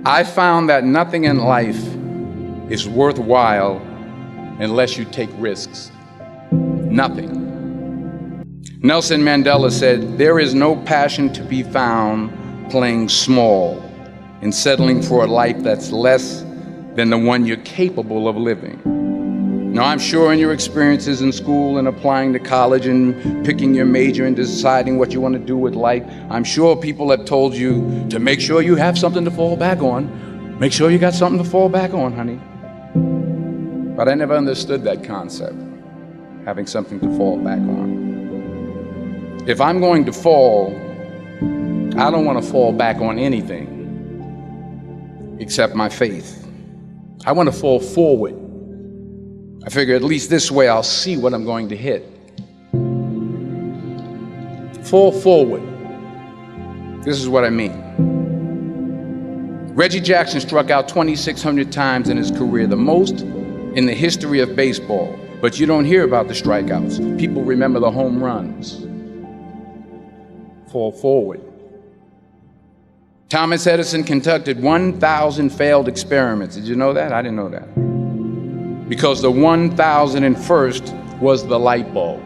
I found that nothing in life is worthwhile unless you take risks. Nothing. Nelson Mandela said, "There is no passion to be found playing small and settling for a life that's less than the one you're capable of living." Now, I'm sure in your experiences in school and applying to college and picking your major and deciding what you want to do with life, I'm sure people have told you to make sure you have something to fall back on. Make sure you got something to fall back on, honey. But I never understood that concept, having something to fall back on. If I'm going to fall, I don't want to fall back on anything except my faith. I want to fall forward. I figure at least this way I'll see what I'm going to hit. Fall forward. This is what I mean. Reggie Jackson struck out 2,600 times in his career, the most in the history of baseball. But you don't hear about the strikeouts. People remember the home runs. Fall forward. Thomas Edison conducted 1,000 failed experiments. Did you know that? I didn't know that. Because the 1,001st was the light bulb.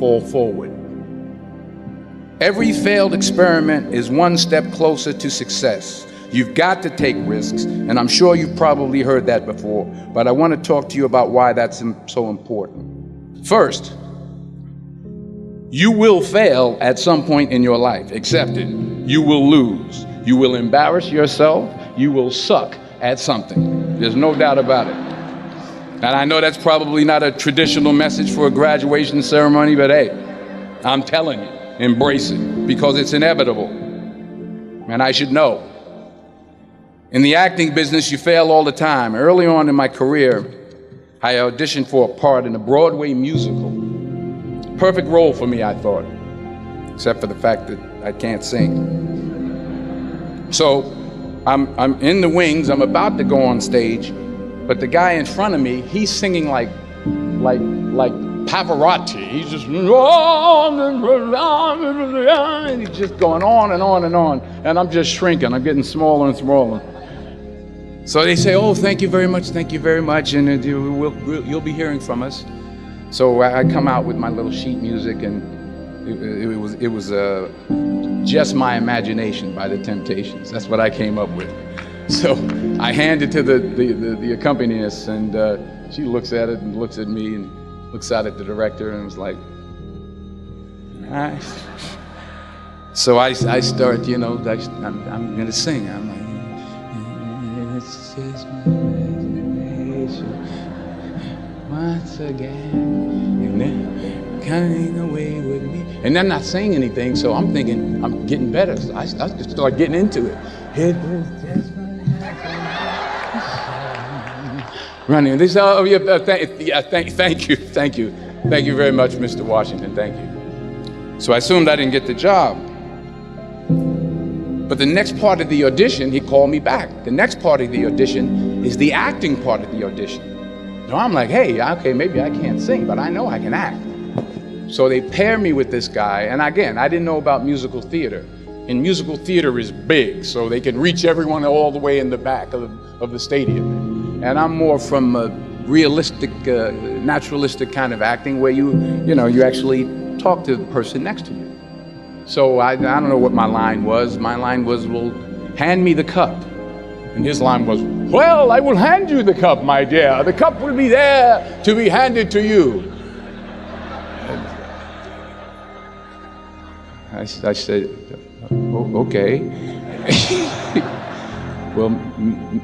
Fall forward. Every failed experiment is one step closer to success. You've got to take risks, and I'm sure you've probably heard that before, but I want to talk to you about why that's so important. First, you will fail at some point in your life. Accept it. You will lose. You will embarrass yourself. You will suck at something. There's no doubt about it. And I know that's probably not a traditional message for a graduation ceremony, but hey, I'm telling you, embrace it, because it's inevitable. And I should know. In the acting business, you fail all the time. Early on in my career, I auditioned for a part in a Broadway musical. Perfect role for me, I thought, except for the fact that I can't sing. So I'm in the wings, I'm about to go on stage, but the guy in front of me, he's singing like Pavarotti. He's just, and he's just going on and on and on, and I'm just shrinking, I'm getting smaller and smaller. So they say, "Oh, thank you very much, and you'll be hearing from us." So I come out with my little sheet music, and it was Just My Imagination by the Temptations. That's what I came up with. So I hand it to the accompanist, and she looks at it and looks at me and looks out at the director and was like, "Nice." So I start, I'm gonna sing. I'm like, "It's just my imagination once again, coming away with me." And I'm not saying anything, so I'm thinking I'm getting better. So I just start getting into it. It was just my running. They say, "Oh yeah, thank you very much, Mr. Washington. Thank you." So I assumed I didn't get the job. But the next part of the audition, he called me back. The next part of the audition is the acting part of the audition. So I'm like, hey, okay, maybe I can't sing, but I know I can act. So they pair me with this guy, and again, I didn't know about musical theater. And musical theater is big, so they can reach everyone all the way in the back of the stadium. And I'm more from a realistic, naturalistic kind of acting where you actually talk to the person next to you. So I don't know what my line was. My line was, "Well, hand me the cup." And his line was, "Well, I will hand you the cup, my dear. The cup will be there to be handed to you." I said, "Oh, okay." "Well,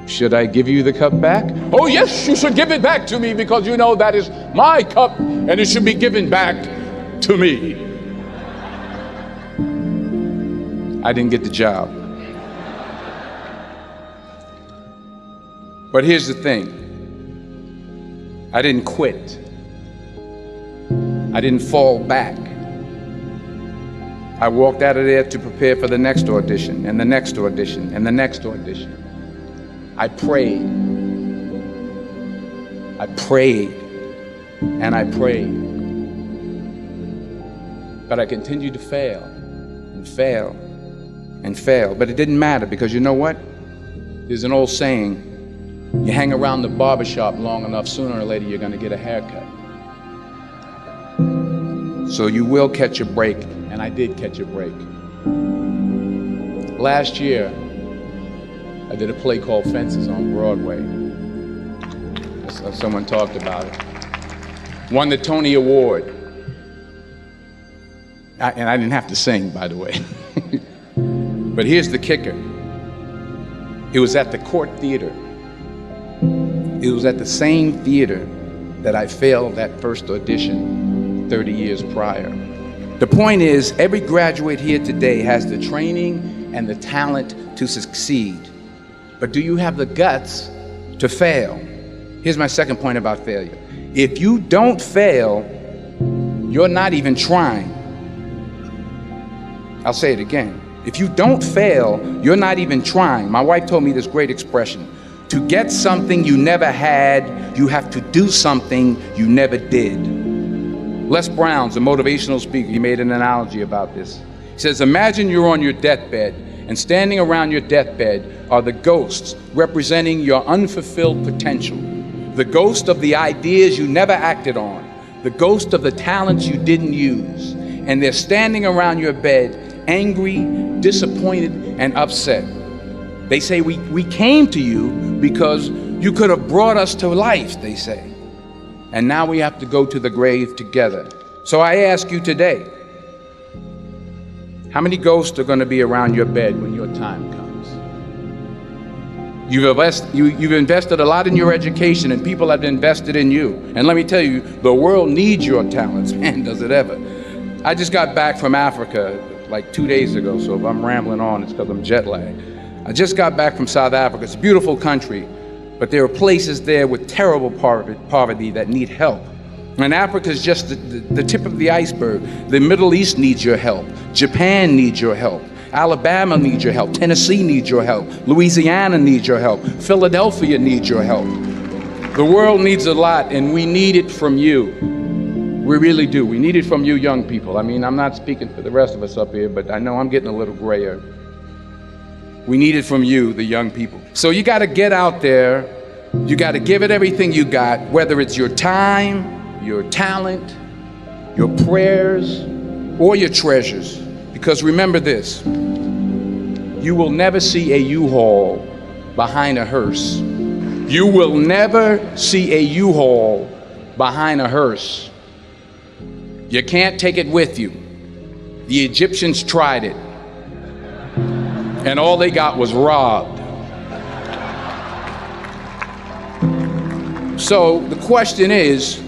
should I give you the cup back?" "Oh, yes, you should give it back to me, because you know that is my cup and it should be given back to me." I didn't get the job. But here's the thing. I didn't quit. I didn't fall back. I walked out of there to prepare for the next audition, and the next audition, and the next audition. I prayed. I prayed, and I prayed. But I continued to fail and fail and fail. But it didn't matter, because you know what? There's an old saying, you hang around the barbershop long enough, sooner or later you're going to get a haircut. So you will catch a break, and I did catch a break. Last year, I did a play called Fences on Broadway. Someone talked about it. Won the Tony Award. And I didn't have to sing, by the way. But here's the kicker. It was at the Court Theater. It was at the same theater that I failed that first audition 30 years prior. The point is, every graduate here today has the training and the talent to succeed. But do you have the guts to fail? Here's my second point about failure. If you don't fail, you're not even trying. I'll say it again. If you don't fail, you're not even trying. My wife told me this great expression. To get something you never had, you have to do something you never did. Les Brown's a motivational speaker. He made an analogy about this. He says, imagine you're on your deathbed, and standing around your deathbed are the ghosts representing your unfulfilled potential. The ghost of the ideas you never acted on. The ghost of the talents you didn't use. And they're standing around your bed, angry, disappointed, and upset. They say, we came to you because you could have brought us to life, they say. And now we have to go to the grave together. So I ask you today, how many ghosts are going to be around your bed when your time comes? You've invested a lot in your education, and people have invested in you. And let me tell you, the world needs your talents. Man, does it ever. I just got back from Africa like 2 days ago, so if I'm rambling on, it's because I'm jet lagged. I just got back from South Africa. It's a beautiful country, but there are places there with terrible poverty that need help. And Africa is just the tip of the iceberg. The Middle East needs your help. Japan needs your help. Alabama needs your help. Tennessee needs your help. Louisiana needs your help. Philadelphia needs your help. The world needs a lot, and we need it from you. We really do. We need it from you young people. I mean, I'm not speaking for the rest of us up here, but I know I'm getting a little grayer. We need it from you, the young people. So you got to get out there. You got to give it everything you got, whether it's your time, your talent, your prayers, or your treasures. Because remember this, you will never see a U-Haul behind a hearse. You will never see a U-Haul behind a hearse. You can't take it with you. The Egyptians tried it, and all they got was robbed. So the question is,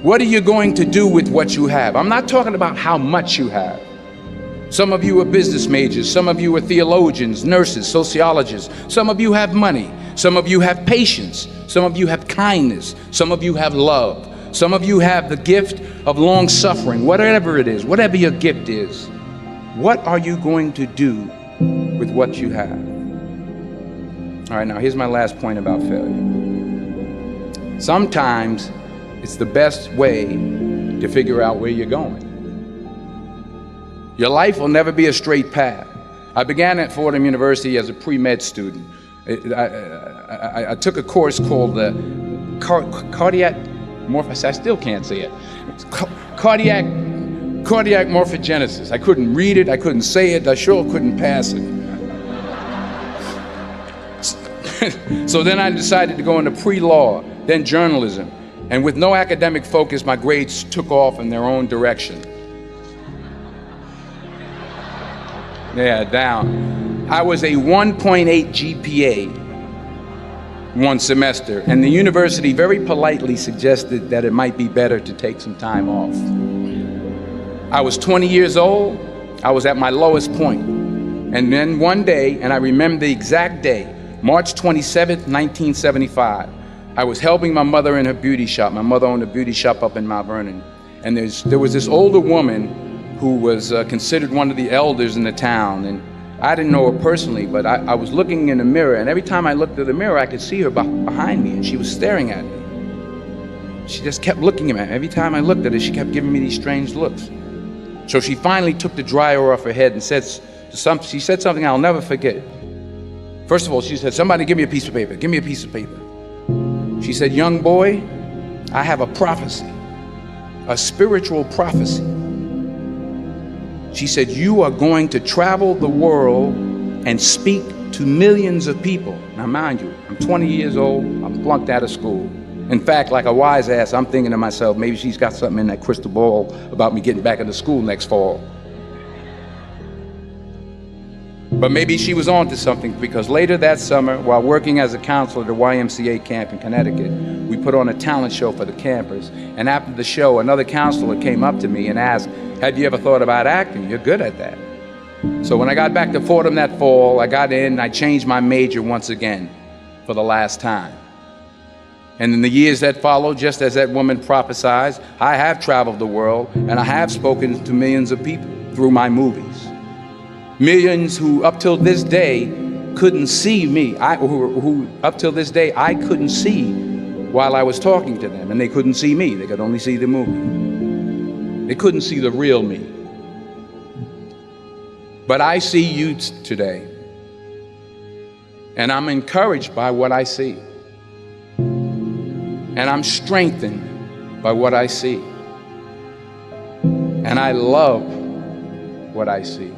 what are you going to do with what you have? I'm not talking about how much you have. Some of you are business majors, some of you are theologians, nurses, sociologists. Some of you have money, some of you have patience, some of you have kindness, some of you have love. Some of you have the gift of long suffering, whatever it is, whatever your gift is. What are you going to do with what you have? All right, now here's my last point about failure. Sometimes it's the best way to figure out where you're going. Your life will never be a straight path. I began at Fordham University as a pre-med student. I took a course called the cardiac morphogenesis. I still can't say it. Cardiac morphogenesis. I couldn't read it, I couldn't say it, I sure couldn't pass it. So then I decided to go into pre-law, then journalism. And with no academic focus, my grades took off in their own direction. Yeah, down. I was a 1.8 GPA one semester, and the university very politely suggested that it might be better to take some time off. I was 20 years old. I was at my lowest point. And then one day, and I remember the exact day, March 27th, 1975, I was helping my mother in her beauty shop. My mother owned a beauty shop up in Mount Vernon. And there was this older woman who was considered one of the elders in the town. And I didn't know her personally, but I was looking in the mirror, and every time I looked at the mirror, I could see her behind me, and she was staring at me. She just kept looking at me. Every time I looked at her, she kept giving me these strange looks. So she finally took the dryer off her head and she said something I'll never forget. First of all, she said, somebody give me a piece of paper, give me a piece of paper. She said, young boy, I have a prophecy, a spiritual prophecy. She said, you are going to travel the world and speak to millions of people. Now mind you, I'm 20 years old, I'm flunked out of school. In fact, like a wise ass, I'm thinking to myself, maybe she's got something in that crystal ball about me getting back into school next fall. But maybe she was on to something, because later that summer, while working as a counselor at a YMCA camp in Connecticut, we put on a talent show for the campers. And after the show, another counselor came up to me and asked, have you ever thought about acting? You're good at that. So when I got back to Fordham that fall, I got in and I changed my major once again for the last time. And in the years that followed, just as that woman prophesied, I have traveled the world and I have spoken to millions of people through my movies. Millions who up till this day couldn't see me, who up till this day I couldn't see while I was talking to them, and they couldn't see me, they could only see the movie. They couldn't see the real me. But I see you today, and I'm encouraged by what I see. And I'm strengthened by what I see. And I love what I see.